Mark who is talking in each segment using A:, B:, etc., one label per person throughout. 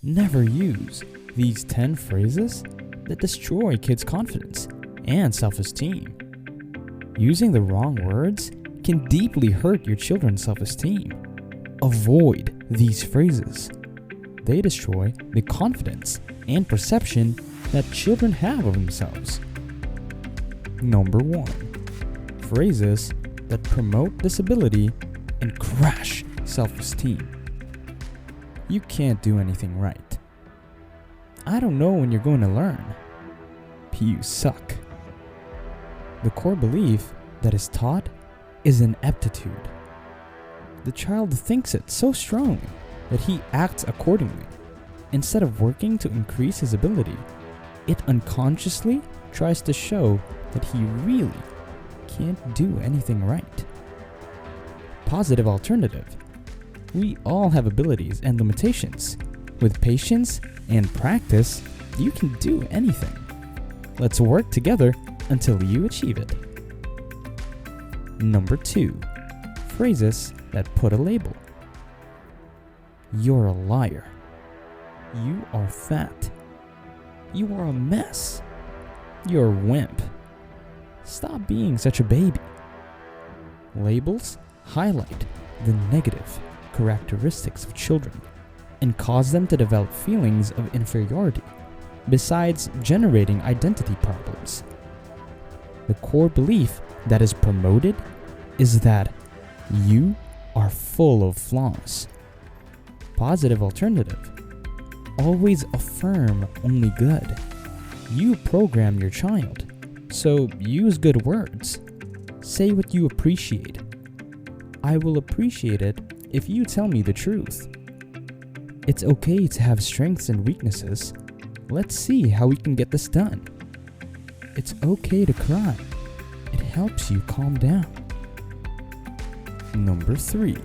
A: Never use these 10 phrases that destroy kids' confidence and self-esteem. Using the wrong words can deeply hurt your children's self-esteem. Avoid these phrases. They destroy the confidence and perception that children have of themselves. Number 1. Phrases that promote disability and crush self-esteem. You can't do anything right. I don't know when you're going to learn. You suck. The core belief that is taught is ineptitude. The child thinks it so strongly that he acts accordingly. Instead of working to increase his ability, it unconsciously tries to show that he really can't do anything right. Positive alternative. We all have abilities and limitations. With patience and practice, you can do anything. Let's work together until you achieve it. Number 2. Phrases that put a label. You're a liar. You are fat. You are a mess. You're a wimp. Stop being such a baby. Labels highlight the negative characteristics of children and cause them to develop feelings of inferiority, besides generating identity problems. The core belief that is promoted is that you are full of flaws. Positive alternative. Always affirm only good. You program your child, so use good words. Say what you appreciate. I will appreciate it if you tell me the truth. It's okay to have strengths and weaknesses. Let's see how we can get this done. It's okay to cry. It helps you calm down. Number 3.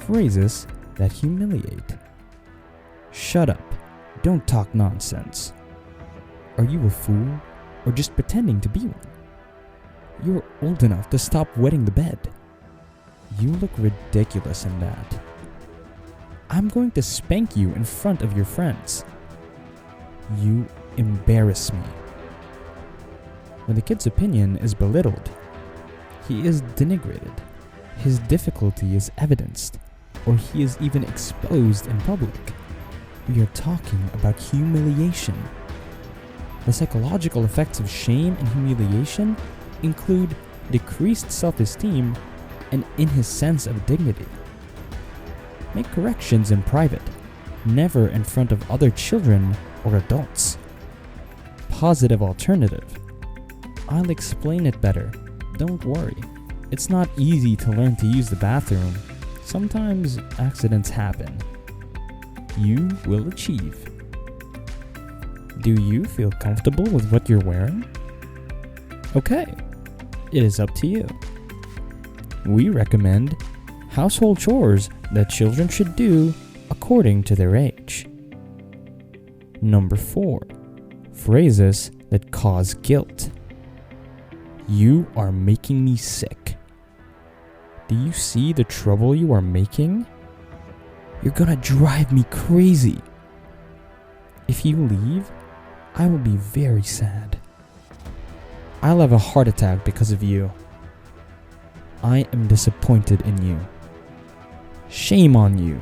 A: Phrases that humiliate. Shut up. Don't talk nonsense. Are you a fool or just pretending to be one? You're old enough to stop wetting the bed. You look ridiculous in that. I'm going to spank you in front of your friends. You embarrass me. When the kid's opinion is belittled, he is denigrated, his difficulty is evidenced, or he is even exposed in public. We are talking about humiliation. The psychological effects of shame and humiliation include decreased self-esteem and in his sense of dignity. Make corrections in private, never in front of other children or adults. Positive alternative. I'll explain it better. Don't worry. It's not easy to learn to use the bathroom. Sometimes accidents happen. You will achieve. Do you feel comfortable with what you're wearing? Okay, it is up to you. We recommend household chores that children should do according to their age. Number 4. Phrases that cause guilt. You are making me sick. Do you see the trouble you are making? You're gonna drive me crazy. If you leave, I will be very sad. I'll have a heart attack because of you. I am disappointed in you. Shame on you.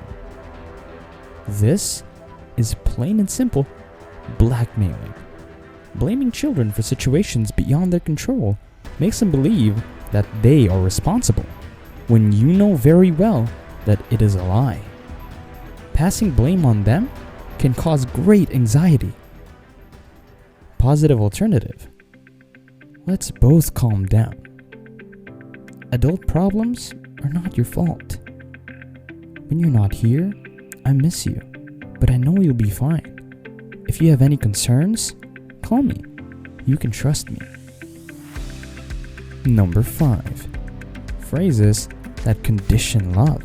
A: This is plain and simple blackmailing. Blaming children for situations beyond their control makes them believe that they are responsible, when you know very well that it is a lie. Passing blame on them can cause great anxiety. Positive alternative. Let's both calm down. Adult problems are not your fault. When you're not here, I miss you, but I know you'll be fine. If you have any concerns, call me. You can trust me. Number 5. Phrases that condition love.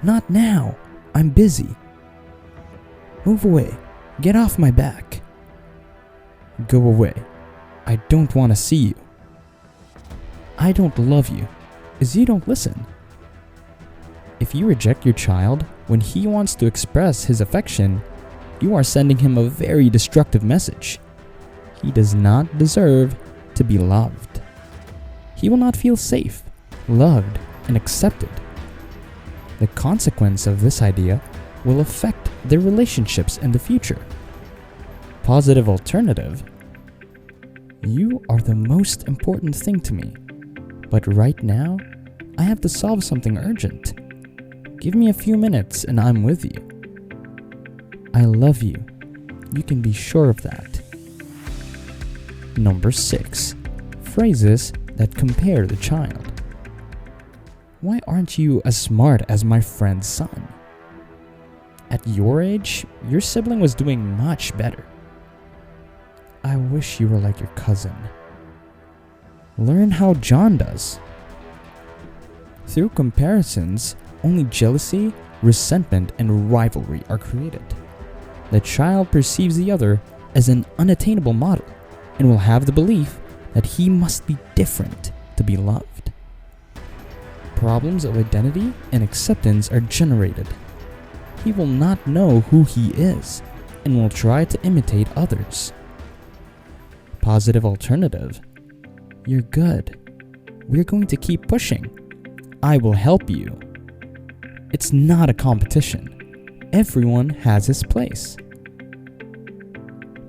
A: Not now. I'm busy. Move away. Get off my back. Go away. I don't want to see you. I don't love you, as you don't listen. If you reject your child when he wants to express his affection, you are sending him a very destructive message. He does not deserve to be loved. He will not feel safe, loved, and accepted. The consequence of this idea will affect their relationships in the future. Positive alternative: you are the most important thing to me, but right now, I have to solve something urgent. Give me a few minutes and I'm with you. I love you. You can be sure of that. Number 6. Phrases that compare the child. Why aren't you as smart as my friend's son? At your age, your sibling was doing much better. I wish you were like your cousin. Learn how John does. Through comparisons, only jealousy, resentment, and rivalry are created. The child perceives the other as an unattainable model and will have the belief that he must be different to be loved. Problems of identity and acceptance are generated. He will not know who he is and will try to imitate others. Positive alternative: you're good. We're going to keep pushing. I will help you. It's not a competition. Everyone has his place.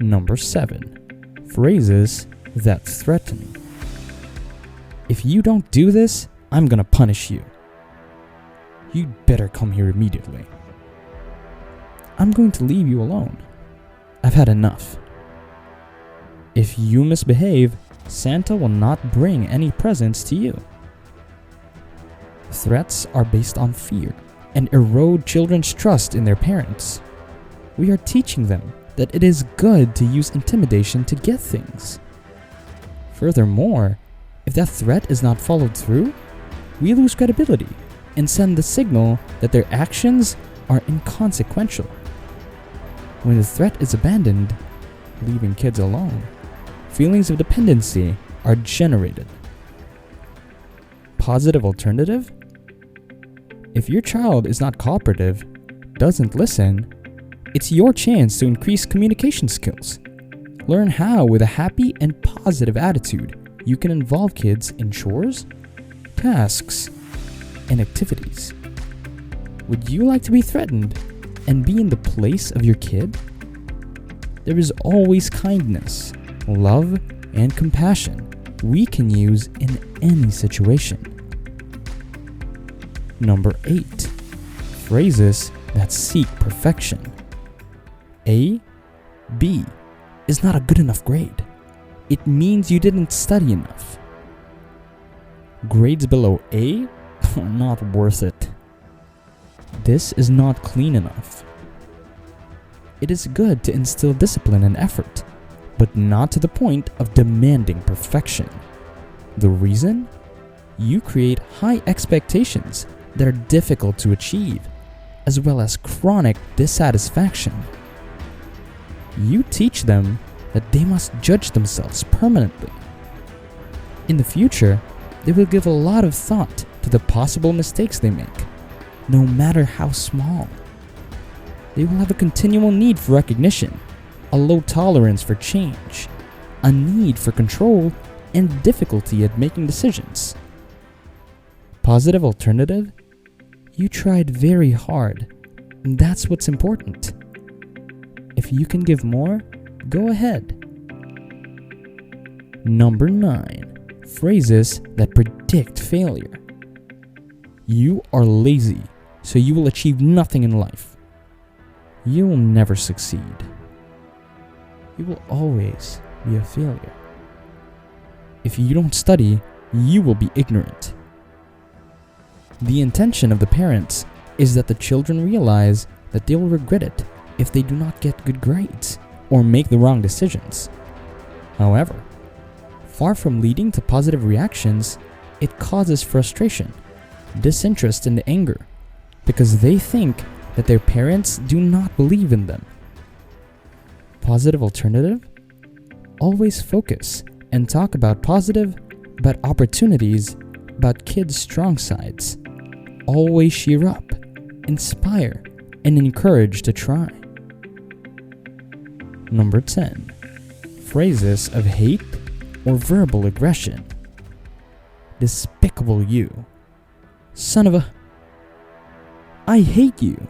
A: Number 7. Phrases that threaten. If you don't do this, I'm gonna punish you. You'd better come here immediately. I'm going to leave you alone. I've had enough. If you misbehave, Santa will not bring any presents to you. Threats are based on fear and erode children's trust in their parents. We are teaching them that it is good to use intimidation to get things. Furthermore, if that threat is not followed through, we lose credibility and send the signal that their actions are inconsequential. When the threat is abandoned, leaving kids alone, feelings of dependency are generated. Positive alternative: if your child is not cooperative, doesn't listen, it's your chance to increase communication skills. Learn how, with a happy and positive attitude, you can involve kids in chores, tasks, and activities. Would you like to be threatened and be in the place of your kid? There is always kindness, love, and compassion we can use in any situation. Number 8. Phrases that seek perfection. A, B is not a good enough grade. It means you didn't study enough. Grades below A are not worth it. This is not clean enough. It is good to instill discipline and effort, but not to the point of demanding perfection. The reason? You create high expectations that are difficult to achieve, as well as chronic dissatisfaction. You teach them that they must judge themselves permanently. In the future, they will give a lot of thought to the possible mistakes they make, no matter how small. They will have a continual need for recognition, a low tolerance for change, a need for control, and difficulty at making decisions. Positive alternative: you tried very hard, and that's what's important. If you can give more, go ahead. Number 9. Phrases that predict failure. You are lazy, so you will achieve nothing in life. You will never succeed. You will always be a failure. If you don't study, you will be ignorant. The intention of the parents is that the children realize that they will regret it if they do not get good grades or make the wrong decisions. However, far from leading to positive reactions, it causes frustration, disinterest, and anger because they think that their parents do not believe in them. Positive alternative: always focus and talk about opportunities, about kids' strong sides. always cheer up, inspire, and encourage to try. Number 10. Phrases of hate or verbal aggression. Despicable you. Son of a... I hate you.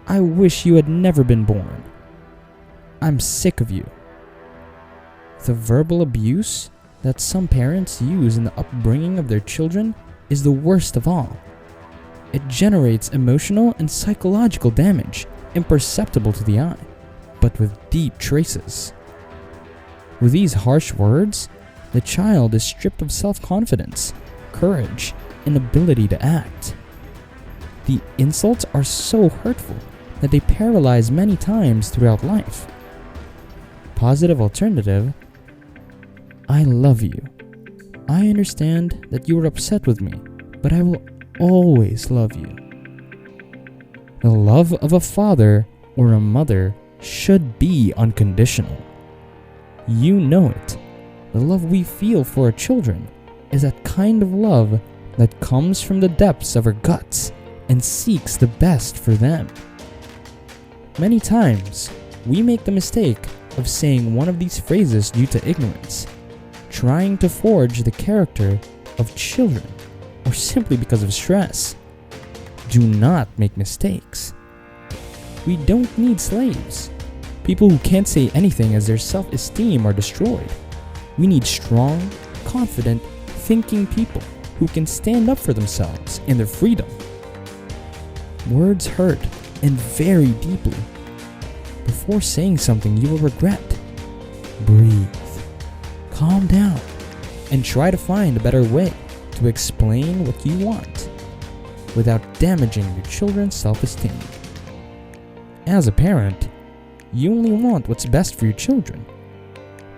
A: I wish you had never been born. I'm sick of you. The verbal abuse that some parents use in the upbringing of their children is the worst of all. It generates emotional and psychological damage imperceptible to the eye, but with deep traces. With these harsh words, the child is stripped of self-confidence, courage, and ability to act. The insults are so hurtful that they paralyze many times throughout life. Positive alternative: I love you. I understand that you are upset with me, but I will always love you. The love of a father or a mother should be unconditional. You know it. The love we feel for our children is that kind of love that comes from the depths of our guts and seeks the best for them. Many times, we make the mistake of saying one of these phrases due to ignorance, trying to forge the character of children, or simply because of stress. Do not make mistakes. We don't need slaves, people who can't say anything as their self-esteem are destroyed. We need strong, confident, thinking people who can stand up for themselves and their freedom. Words hurt, and very deeply. Before saying something you will regret, breathe, calm down, and try to find a better way to explain what you want without damaging your children's self-esteem. As a parent, you only want what's best for your children.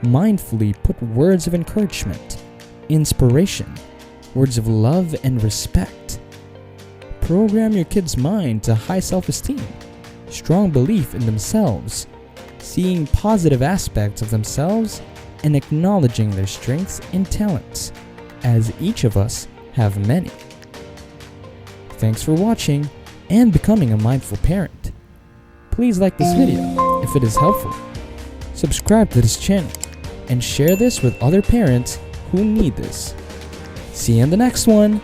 A: Mindfully put words of encouragement, inspiration, words of love and respect. Program your kid's mind to high self-esteem, strong belief in themselves, seeing positive aspects of themselves, and acknowledging their strengths and talents, as each of us have many. Thanks for watching and becoming a mindful parent. Please like this video if it is helpful. Subscribe to this channel and share this with other parents who need this. See you in the next one.